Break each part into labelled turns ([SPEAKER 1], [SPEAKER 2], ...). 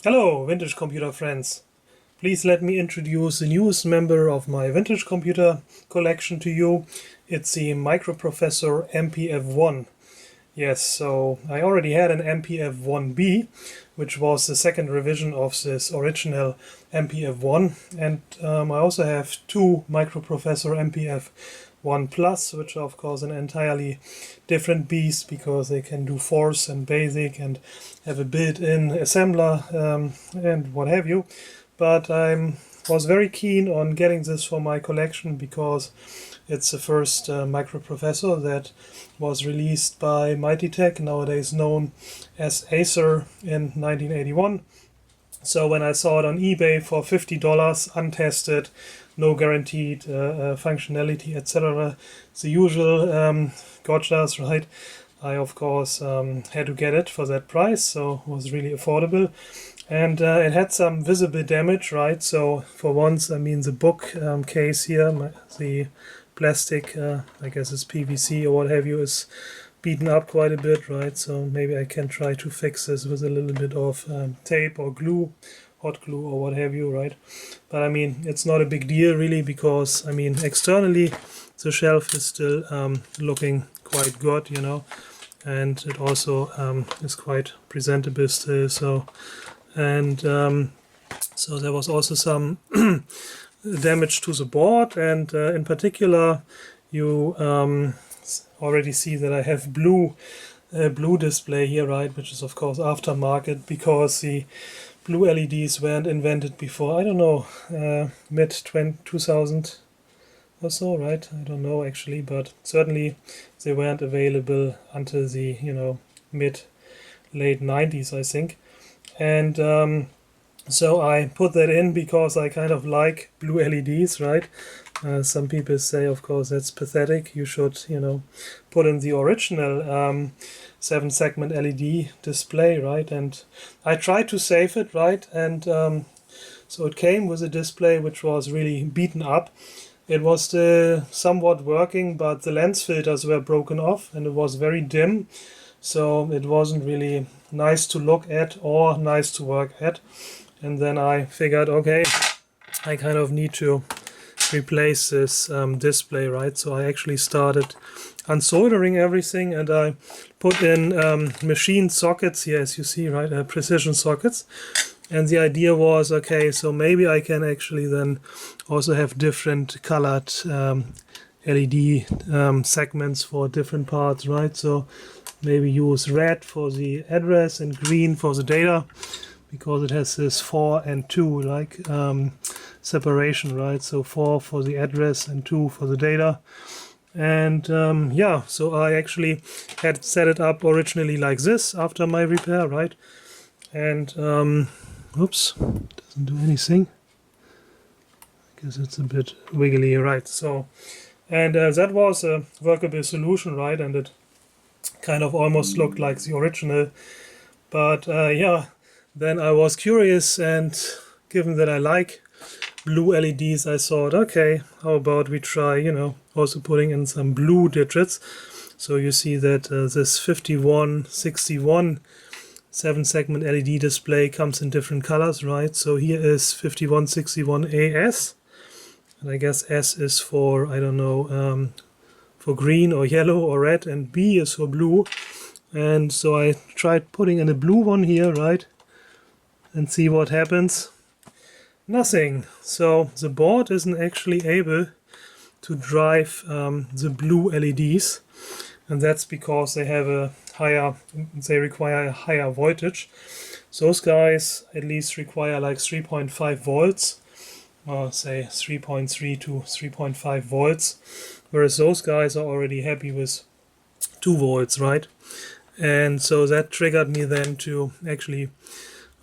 [SPEAKER 1] Hello, vintage computer friends. Please let me introduce the newest member of my vintage computer collection to you. It's the Microprofessor MPF-1. Yes, so I already had an MPF-1B, which was the second revision of this original MPF-1. And I also have two Microprofessor MPF-1 Plus, which are of course an entirely different beast because they can do force and basic and have a built-in assembler and what have you. But I was very keen on getting this for my collection because it's the first microprocessor that was released by Mightytech, nowadays known as Acer, in 1981. So when I saw it on eBay for $50, untested, no guaranteed functionality, etc., the usual gotchas, right? I of course had to get it for that price, so it was really affordable. And it had some visible damage, right? So for once, I mean the book case here, the plastic, I guess it's PVC or what have you, is beaten up quite a bit, right? So maybe I can try to fix this with a little bit of tape or glue, hot glue or what have you, right? But I mean, it's not a big deal really because, I mean, externally the shelf is still looking quite good, you know, and it also is quite presentable still. So, and so there was also some damage to the board, and in particular you already see that I have blue display here, right, which is of course aftermarket because the blue LEDs weren't invented before, I don't know, mid 2000 or so, right? I don't know actually, but certainly they weren't available until the, you know, late 90s, I think. And so I put that in because I kind of like blue LEDs, right? Some people say, of course, that's pathetic. You should, you know, put in the original 7-segment LED display, right? And I tried to save it, right? And so it came with a display which was really beaten up. It was still somewhat working, but the lens filters were broken off and it was very dim. So it wasn't really nice to look at or nice to work at. And then I figured, okay, I kind of need to replace this display, right? So I actually started unsoldering everything and I put in machine sockets here, as you see, right? Precision sockets. And the idea was, okay, so maybe I can actually then also have different colored LED segments for different parts, right? So maybe use red for the address and green for the data, because it has this 4 and 2 like separation, right? So 4 for the address and 2 for the data. And yeah, so I actually had set it up originally like this after my repair, right? And oops, doesn't do anything. I guess it's a bit wiggly, right? So, and that was a workable solution, right? And it kind of almost looked like the original, but yeah, then I was curious, and given that I like blue LEDs, I thought, okay, how about we try, you know, also putting in some blue digits. So you see that this 5161 7-segment LED display comes in different colors, right? So here is 5161AS, and I guess S is for, I don't know, for green or yellow or red, and B is for blue. And so I tried putting in a blue one here, right? And see what happens. Nothing. So the board isn't actually able to drive the blue LEDs, and that's because they have a higher, they require a higher voltage. Those guys at least require like 3.5 volts, or say 3.3 to 3.5 volts, whereas those guys are already happy with 2 volts, right? And so that triggered me then to actually,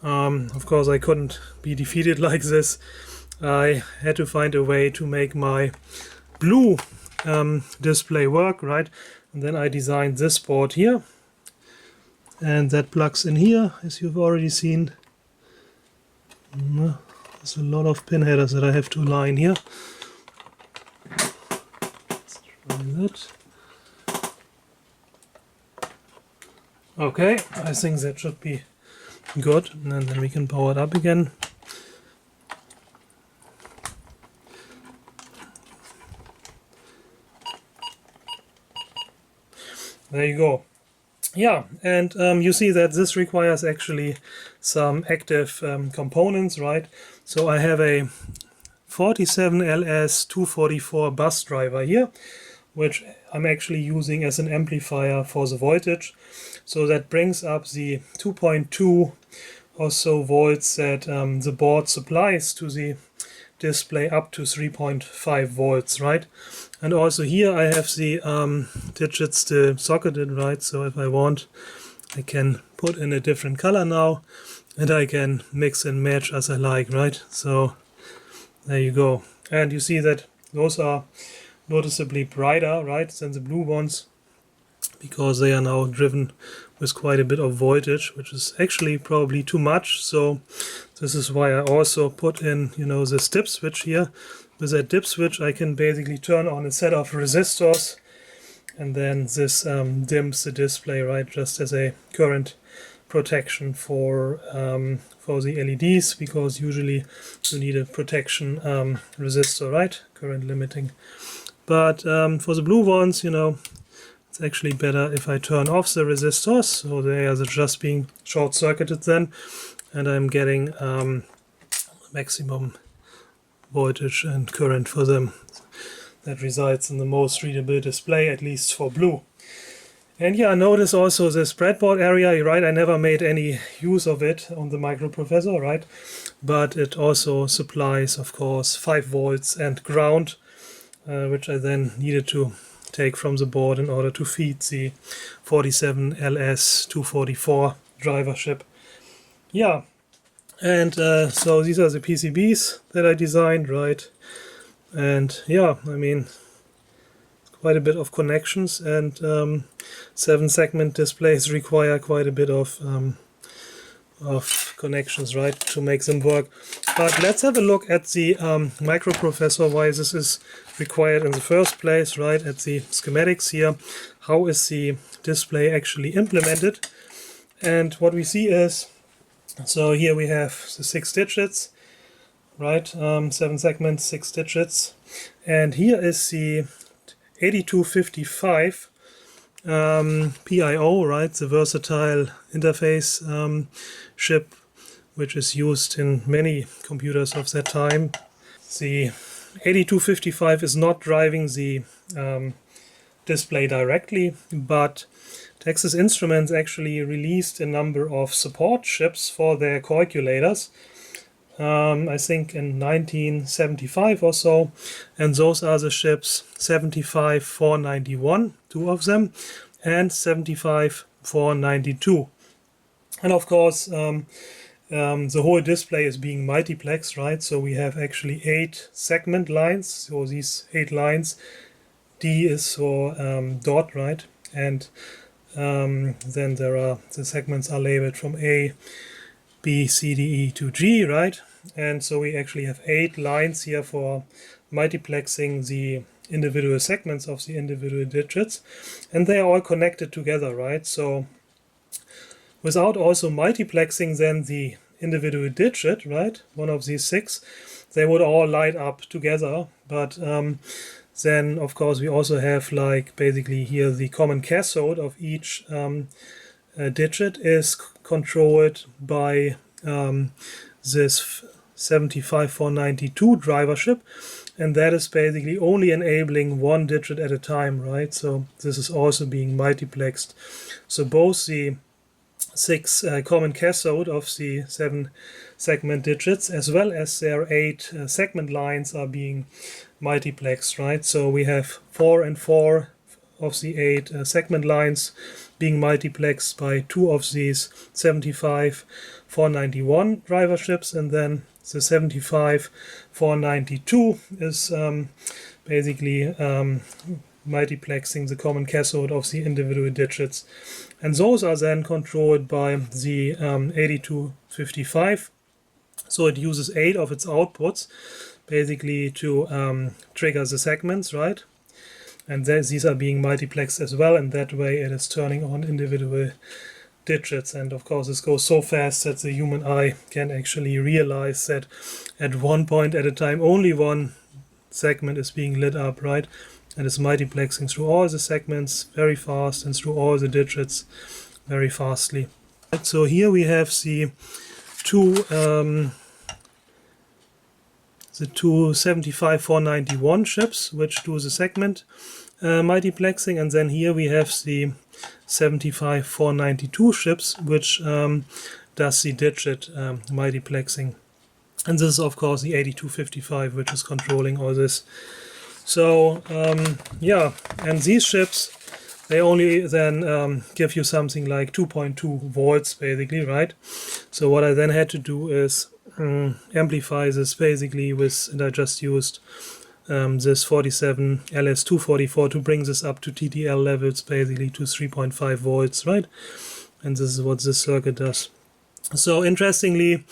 [SPEAKER 1] of course I couldn't be defeated like this. I had to find a way to make my blue display work, right? And then I designed this board here, and that plugs in here, as you've already seen. There's a lot of pin headers that I have to align here. Let's try that. Okay, I think that should be Good, and then we can power it up again. There you go. Yeah, and you see that this requires actually some active components, right? So I have a 47LS244 bus driver here, which I'm actually using as an amplifier for the voltage. So that brings up the 2.2 or so volts that the board supplies to the display up to 3.5 volts, right? And also here I have the digits still socketed, right? So if I want, I can put in a different color now, and I can mix and match as I like, right? So there you go. And you see that those are noticeably brighter, right, than the blue ones, because they are now driven with quite a bit of voltage, which is actually probably too much. So this is why I also put in, you know, this dip switch here. With that dip switch I can basically turn on a set of resistors, and then this dims the display, right, just as a current protection for the LEDs, because usually you need a protection resistor, right, current limiting. But for the blue ones, you know, it's actually better if I turn off the resistors, so they are just being short-circuited then, and I'm getting maximum voltage and current for them. That resides in the most readable display, at least for blue. And yeah, notice also this breadboard area, right? I never made any use of it on the microprocessor, right? But it also supplies, of course, 5 volts and ground, which I then needed to take from the board in order to feed the 47LS244 driver chip. Yeah, and so these are the PCBs that I designed, right? And yeah, I mean, quite a bit of connections, and 7-segment displays require quite a bit of connections, right, to make them work. But let's have a look at the microprocessor, why this is required in the first place, right, at the schematics here. How is the display actually implemented? And what we see is, so here we have the 6 digits, right, 7 segments, 6 digits, and here is the 8255 PIO, right, the versatile interface chip, which is used in many computers of that time. The 8255 is not driving the display directly, but Texas Instruments actually released a number of support chips for their calculators, I think in 1975 or so, and those are the chips 75491, 2 of them, and 75492. And of course the whole display is being multiplexed, right? So we have actually 8 segment lines, so these 8 lines, D is for dot, right? And then there are, the segments are labeled from A, B, C, D, E to G, right? And so we actually have 8 lines here for multiplexing the individual segments of the individual digits, and they are all connected together, right? So without also multiplexing then the individual digit, right, one of these 6, they would all light up together. But then of course we also have, like, basically here the common cathode of each digit is controlled by this 75492 driver chip, and that is basically only enabling 1 digit at a time, right? So this is also being multiplexed. So both the 6 common cathode of the 7 segment digits as well as their 8 segment lines are being multiplexed, right? So we have 4 and 4 of the 8 segment lines being multiplexed by 2 of these 75491 driver chips, and then the 75492 is basically multiplexing the common cathode of the individual digits, and those are then controlled by the 8255. So it uses 8 of its outputs basically to trigger the segments, right? And these are being multiplexed as well, and that way it is turning on individual digits, and of course this goes so fast that the human eye can actually realize that at one point at a time only one segment is being lit up, right? And it's multiplexing through all the segments very fast and through all the digits very fastly. So here we have the two 75491 chips which do the segment multiplexing, and then here we have the 75492 chips which does the digit multiplexing, and this is of course the 8255 which is controlling all this. So yeah, and these chips, they only then give you something like 2.2 volts basically, right? So what I then had to do is amplify this basically with, and I just used this 47 LS244 to bring this up to TTL levels, basically to 3.5 volts, right? And this is what this circuit does. So interestingly,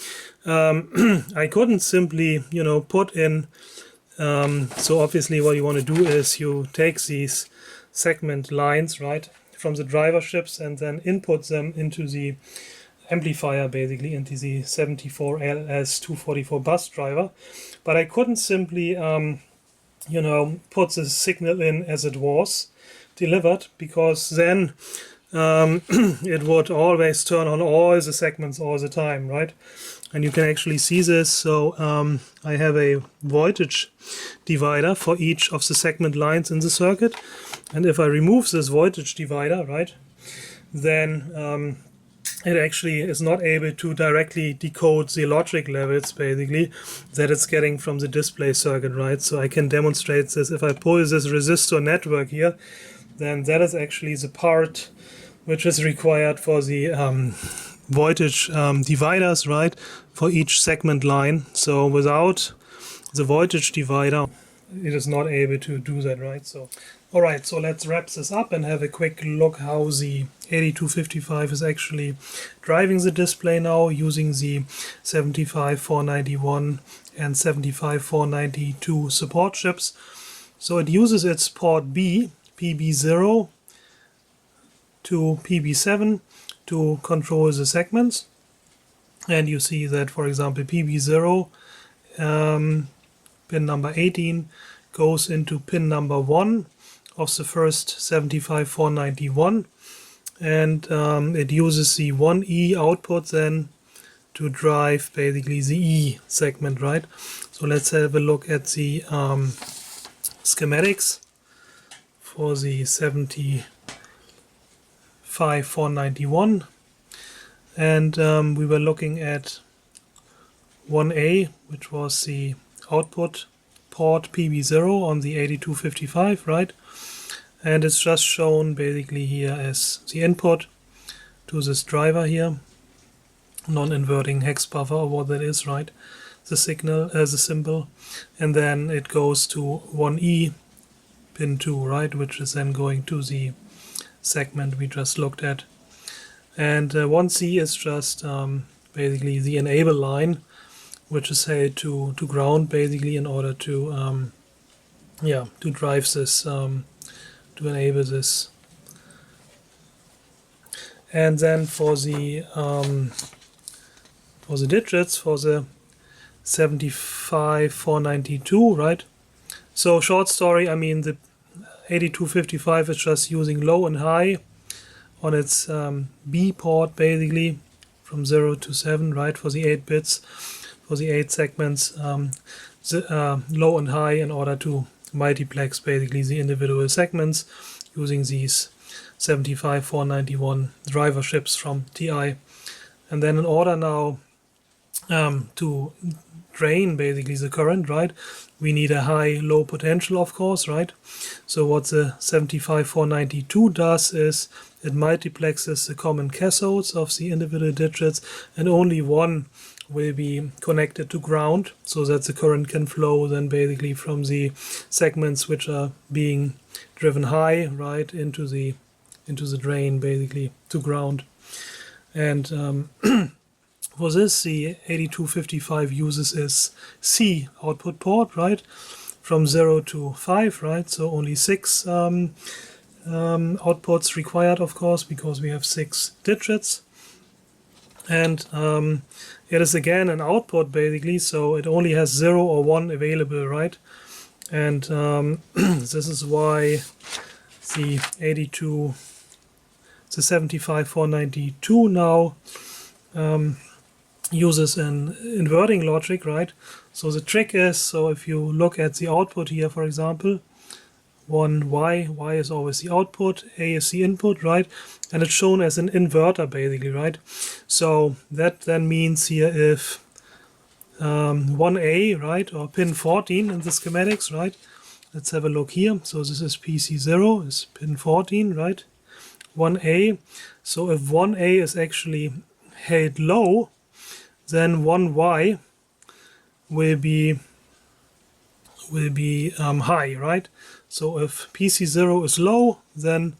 [SPEAKER 1] I couldn't simply, put in, so obviously what you want to do is you take these segment lines, right, from the driver chips and then input them into the amplifier, basically into the 74LS244 bus driver. But I couldn't simply put the signal in as it was delivered, because then it would always turn on all the segments all the time, right? And you can actually see this. So I have a voltage divider for each of the segment lines in the circuit, and if I remove this voltage divider, right, then it actually is not able to directly decode the logic levels basically that it's getting from the display circuit, right? So I can demonstrate this. If I pull this resistor network here, then that is actually the part which is required for the voltage dividers, right, for each segment line. So without the voltage divider, it is not able to do that, right? So alright, so let's wrap this up and have a quick look how the 8255 is actually driving the display now using the 75491 and 75492 support chips. So it uses its port B, PB0 to PB7 to control the segments. And you see that, for example, PB0 pin number 18 goes into pin number 1 of the first 75491, and it uses the 1E output then to drive basically the E segment, right? So let's have a look at the schematics for the 75491, and we were looking at 1A, which was the output port PB0 on the 8255, right? And it's just shown basically here as the input to this driver here, non-inverting hex buffer, or what that is, right? The signal as a symbol, and then it goes to 1E pin 2, right, which is then going to the segment we just looked at. And 1C is just basically the enable line, which is held to ground basically in order to to drive this, to enable this. And then for the digits, for the 75492, right? So short story, I mean the 8255 is just using low and high on its B port basically from 0 to 7, right, for the 8 bits, for the 8 segments, low and high, in order to multiplex basically the individual segments using these 75491 driver chips from TI. And then in order now to drain basically the current, right, we need a high low potential, of course, right? So what the 75492 does is it multiplexes the common cathodes of the individual digits, and only one will be connected to ground, so that the current can flow then basically from the segments which are being driven high, right, into the drain basically to ground. And for this, the 8255 uses its C output port, right, from 0 to 5, right, so only 6 outputs required, of course, because we have 6 digits. And it is again an output basically, so it only has 0 or 1 available, right? And this is why the 75492 now uses an inverting logic, right? So the trick is, so if you look at the output here, for example, 1y, y is always the output, a is the input, right? And it's shown as an inverter basically, right? So that then means here if 1a, right, or pin 14 in the schematics, right? Let's have a look here. So this is PC0, is pin 14, right? 1a. So if 1a is actually held low, then 1y will be high, right? So if PC0 is low, then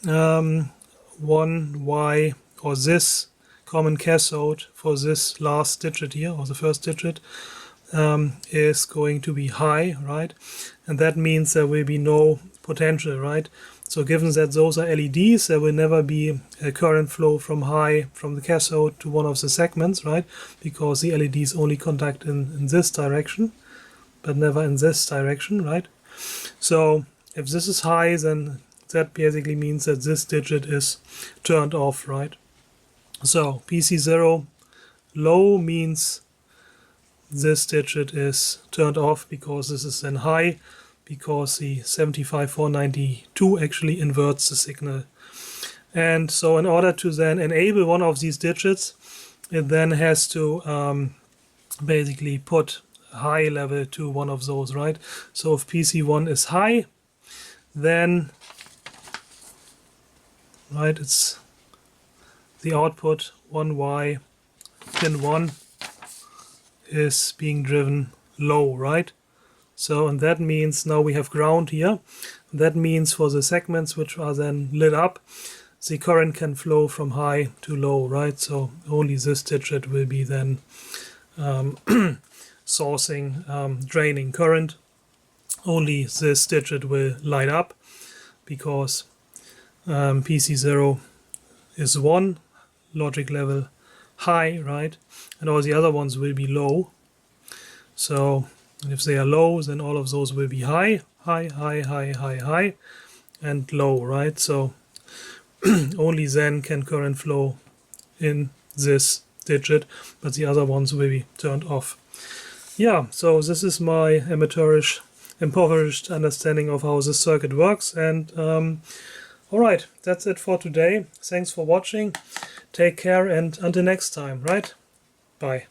[SPEAKER 1] 1y, or this common cathode for this last digit here, or the first digit, is going to be high, right? And that means there will be no potential, right? So given that those are LEDs, there will never be a current flow from the cathode to one of the segments, right? Because the LEDs only conduct in this direction, but never in this direction, right? So if this is high, then that basically means that this digit is turned off, right? So PC0 low means this digit is turned off because this is then high, because the 75492 actually inverts the signal. And so in order to then enable one of these digits, it then has to basically put high level to one of those, right? So if PC1 is high, then, right, it's the output 1y, pin 1 is being driven low, right? So, and that means now we have ground here. That means for the segments which are then lit up, the current can flow from high to low, right? So only this digit will be then sourcing, draining current. Only this digit will light up because PC0 is 1, logic level high, right? And all the other ones will be low. So if they are low, then all of those will be high, high, high, high, high, high, and low, right? So only then can current flow in this digit, but the other ones will be turned off. Yeah, so this is my amateurish, impoverished understanding of how this circuit works. And alright, that's it for today. Thanks for watching. Take care, and until next time, right? Bye.